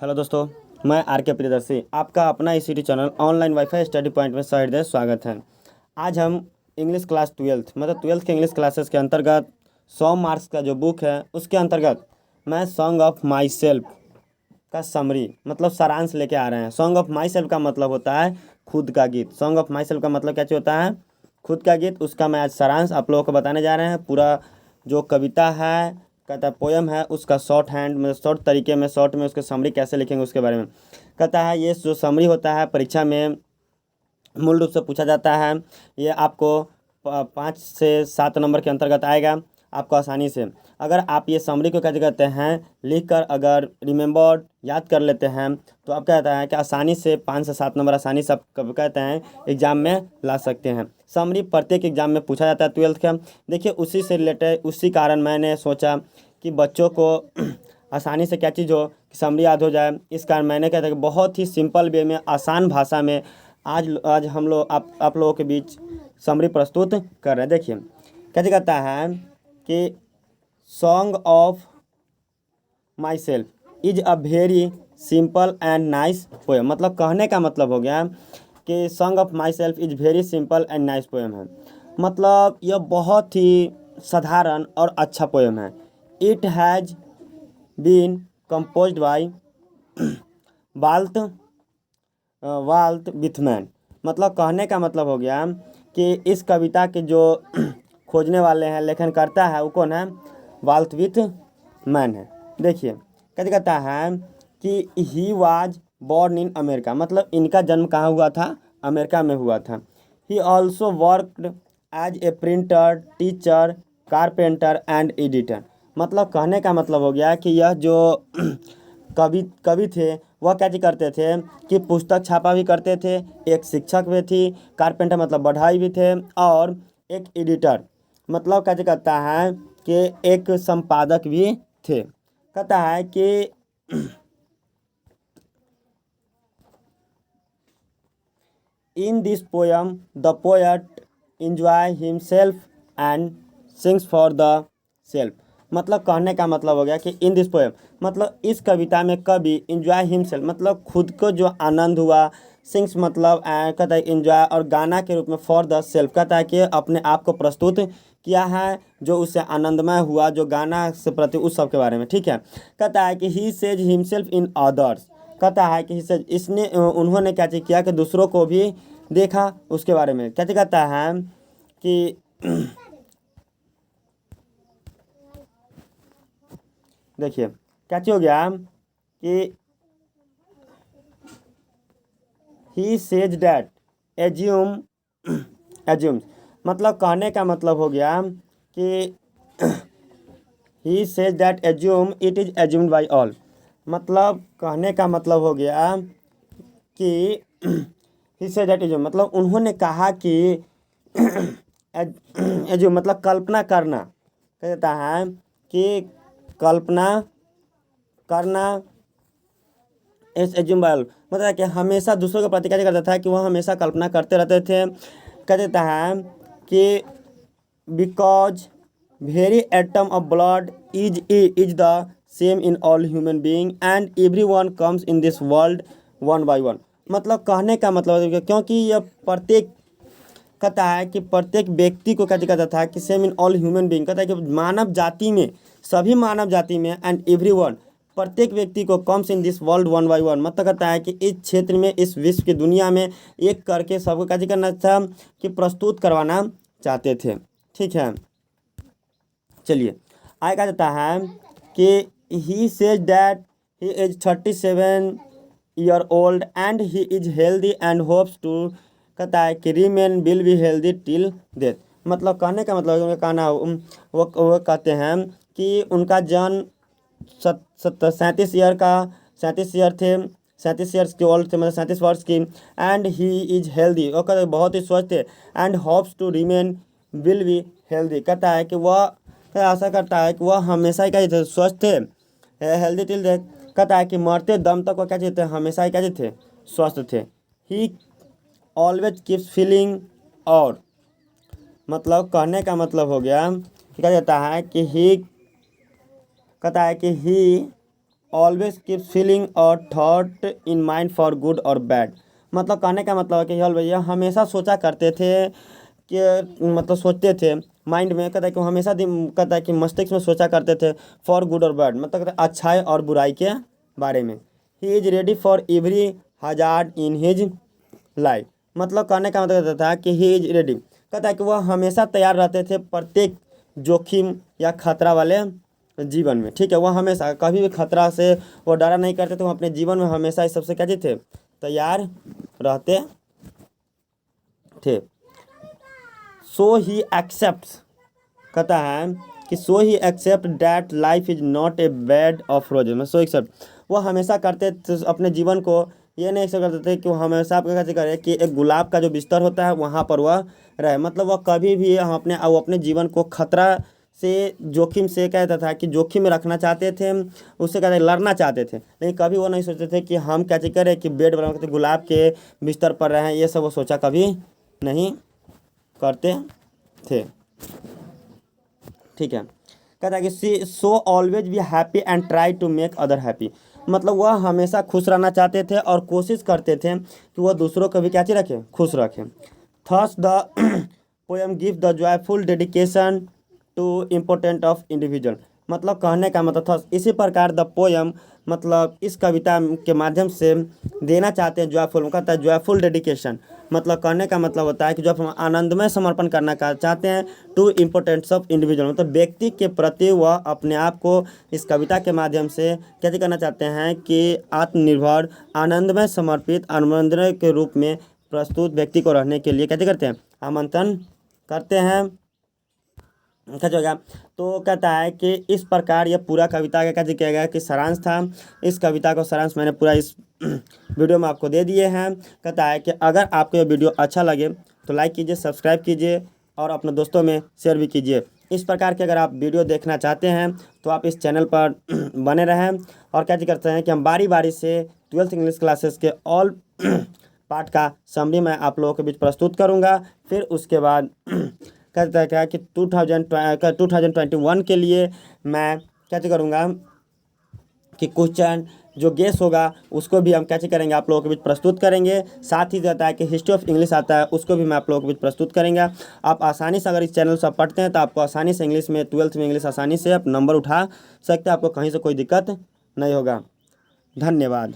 Hello दोस्तों, मैं are के प्रियदर्शी आपका अपना ICT channel online wifi study point में सहृदय स्वागत है। आज हम इंग्लिश क्लास ट्वेल्थ मतलब ट्वेल्थ के इंग्लिश क्लासेस के अंतर्गत 100 मार्क्स का जो बुक है उसके अंतर्गत मैं सॉन्ग ऑफ माई सेल्फ का समरी मतलब सारांश लेके आ रहे हैं। सॉन्ग ऑफ माई सेल्फ का मतलब होता है खुद का गीत। सॉन्ग ऑफ माई सेल्फ का मतलब क्या होता है? खुद का गीत। उसका मैं आज सारांश आप लोगों को बताने जा रहे हैं। पूरा जो कविता है, कहता है पोयम है, उसका शॉर्ट हैंड में शॉर्ट तरीके में शॉर्ट में उसके समरी कैसे लिखेंगे उसके बारे में कहता है। ये जो समरी होता है परीक्षा में मूल रूप से पूछा जाता है। ये आपको 5 से 7 नंबर के अंतर्गत आएगा आपको आसानी से। अगर आप ये समरी को क्या कहते हैं लिख कर अगर रिमेंबर याद कर लेते हैं तो आप कहता है कि आसानी से 5 से 7 नंबर आसानी से आप कब कहते हैं एग्जाम में ला सकते हैं। समरी प्रत्येक एग्जाम में पूछा जाता है ट्वेल्थ का। देखिए उसी से रिलेटेड उसी कारण मैंने सोचा कि बच्चों को आसानी से क्या चीज़ हो कि समरी याद हो जाए। इस कारण मैंने कहता है कि बहुत ही सिंपल वे में आसान भाषा में आज आज हम लोग आप लोगों के बीच समरी प्रस्तुत कर रहे हैं। देखिए कैसे कहता है कि song of my self is a very simple and nice poem. मतलब कहने का मतलब हो गया कि song of my self is very simple and nice poem है। मतलब यह बहुत ही साधारण और अच्छा पोएम है। It has been composed by Walt Walt Whitman. मतलब कहने का मतलब हो गया कि इस कविता के जो खोजने वाले हैं लेखन करता है वो कौन है? वाल्ट विथमैन है। देखिए कैसे कहता है कि he was born in America. मतलब इनका जन्म कहाँ हुआ था? अमेरिका में हुआ था। He also worked as a printer, teacher, carpenter and editor. मतलब कहने का मतलब हो गया कि यह जो कवि थे वह क्या चीज़ करते थे कि पुस्तक छापा भी करते थे, एक शिक्षक भी थी, कारपेंटर मतलब बढ़ाई भी थे, और एक एडिटर मतलब क्या चीज़ कहता है कि एक संपादक भी थे। कहता है कि in this poem the poet enjoy himself and sings for the self। मतलब कहने का मतलब हो गया कि इन दिस पोएम मतलब इस कविता में कवि इंजॉय हिमसेल्फ मतलब खुद को जो आनंद हुआ, सिंग्स मतलब कहता है इंजॉय और गाना के रूप में फॉर द सेल्फ कहता है कि अपने आप को प्रस्तुत किया है जो उससे आनंदमय हुआ जो गाना से प्रति उस सब के बारे में। ठीक है, कहता है कि he says himself in others. कहता है कि इसने उन्होंने क्या चीज़ किया कि दूसरों को भी देखा उसके बारे में। क्या कहता है कि देखिए क्या हो गया कि ही सेज डैट एज्यूम्स। मतलब कहने का मतलब हो गया कि he says that assume it is assumed by all. मतलब कहने का मतलब हो गया कि ही सेज दैट एज्यूम मतलब उन्होंने कहा कि एज्यूम मतलब कल्पना करना। कहता है कि कल्पना करना इस एज्यूम बाय ऑल मतलब कि हमेशा दूसरों के प्रति क्या करता था कि वह हमेशा कल्पना करते रहते थे। कह देता है कि because very atom of blood is the same in all human being and every one comes in this world one by one. मतलब कहने का मतलब है क्योंकि यह प्रत्येक कहता है कि प्रत्येक व्यक्ति को क्या कहता था कि same in all human being. कहता है कि मानव जाति में सभी मानव जाति में एंड एवरी वन प्रत्येक व्यक्ति को comes in this world one by one. मतलब कहता है कि इस क्षेत्र में इस विश्व की दुनिया में एक करके सबको क्या करना था कि प्रस्तुत करवाना चाहते थे। ठीक है, चलिए आगे क्या कहता है कि he says that he is 37 year old and he is healthy and hopes to कहता है कि remain will be healthy till death. मतलब कहने का मतलब उनका कहना वो कहते हैं कि उनका जन्म 37 ईयर का 37 ईयर थे 37 ईयर्स के ओल्ड थे मतलब 37 वर्ष की। एंड ही इज हेल्दी वो कहते बहुत ही स्वस्थ थे and hopes to remain will be healthy. कहता है कि वह आशा करता है कि वह हमेशा ही क्या स्वस्थ थे हेल्दी टिल डेथ। कहता है कि मरते दम तक वह क्या थे हमेशा ही क्या थे स्वस्थ थे। ही ऑलवेज कीप्स फीलिंग और मतलब कहने का मतलब हो गया कि क्या कहता है कि ही कहता है कि ही ऑलवेज कीप फीलिंग और thought in mind for good और बैड। मतलब कहने का मतलब है कि हल भैया हमेशा सोचा करते थे कि मतलब सोचते थे माइंड में, कहता है कि वो हमेशा कहता है कि मस्तिष्क में सोचा करते थे फॉर गुड और बैड, मतलब कहता है अच्छाई और बुराई के बारे में। He is ready for every hazard in his life. मतलब कहने का मतलब था कि ही इज रेडी, कहता है कि वह हमेशा तैयार रहते थे प्रत्येक जोखिम या खतरा वाले जीवन में। ठीक है, वह हमेशा कभी भी खतरा से वो डरा नहीं करते थे, वो अपने जीवन में हमेशा इस सबसे क्या चीज थे, तैयार रहते थे। सो ही एक्सेप्ट, कहता है कि so he accept that life is not a bed of roses. में सो एक्सेप्ट, वो हमेशा करते थे अपने जीवन को, ये नहीं ऐसा करते थे कि वो हमेशा आपका कैसे करे कि एक गुलाब का जो बिस्तर होता है वहाँ पर वह रहे। मतलब वह कभी भी हम अपने जीवन को खतरा से जोखिम से कहता था कि जोखिम में रखना चाहते थे, उससे कहते लड़ना चाहते थे, लेकिन कभी वो नहीं सोचते थे कि हम क्या चीज़ करें कि बेड बना के गुलाब के बिस्तर पर रहें। ये सब वो सोचा कभी नहीं करते थे। ठीक है, कहता है कि so always be happy and try to make other happy. मतलब वह हमेशा खुश रहना चाहते थे और कोशिश करते थे कि वह दूसरों को भी क्या चीज़ रखें, खुश रखें। Thus the poem give the joyful dedication to important of individual. मतलब कहने का मतलब था इसी प्रकार द पोएम, मतलब इस कविता के माध्यम से देना चाहते हैं जॉयफुल, कहता है जॉयफुल डेडिकेशन। मतलब कहने का मतलब होता है कि जो हम आनंदमय समर्पण करना चाहते हैं टू इम्पोर्टेंट्स ऑफ इंडिविजुअल, मतलब व्यक्ति के प्रति वह अपने आप को इस कविता के माध्यम से कैसे करना चाहते हैं कि आत्मनिर्भर, आनंदमय, समर्पित, आनंदमय के रूप में प्रस्तुत व्यक्ति को रहने के लिए कैसे करते हैं, आमंत्रण करते हैं। कैसे होगा, तो कहता है कि इस प्रकार यह पूरा कविता का कैसे किया गया कि सारांश था। इस कविता को सारांश मैंने पूरा इस वीडियो में आपको दे दिए हैं। कहता है कि अगर आपको यह वीडियो अच्छा लगे तो लाइक कीजिए, सब्सक्राइब कीजिए और अपने दोस्तों में शेयर भी कीजिए। इस प्रकार के अगर आप वीडियो देखना चाहते हैं तो आप इस चैनल पर बने रहें। और क्या करते हैं कि हम बारी बारी से 12th इंग्लिश क्लासेस के ऑल पार्ट का समरी मैं आप लोगों के बीच प्रस्तुत करूँगा। फिर उसके बाद कहता है क्या कि 2021 के लिए मैं कैसे करूँगा कि क्वेश्चन जो गेस होगा उसको भी हम कैसे करेंगे, आप लोगों के बीच प्रस्तुत करेंगे। साथ ही रहता है कि हिस्ट्री ऑफ इंग्लिश आता है, उसको भी मैं आप लोगों के बीच प्रस्तुत करेंगे। आप आसानी से अगर इस चैनल से पढ़ते हैं तो आपको आसानी से इंग्लिश में 12th में इंग्लिश आसानी से आप नंबर उठा सकते हैं, आपको कहीं से कोई दिक्कत नहीं होगा। धन्यवाद।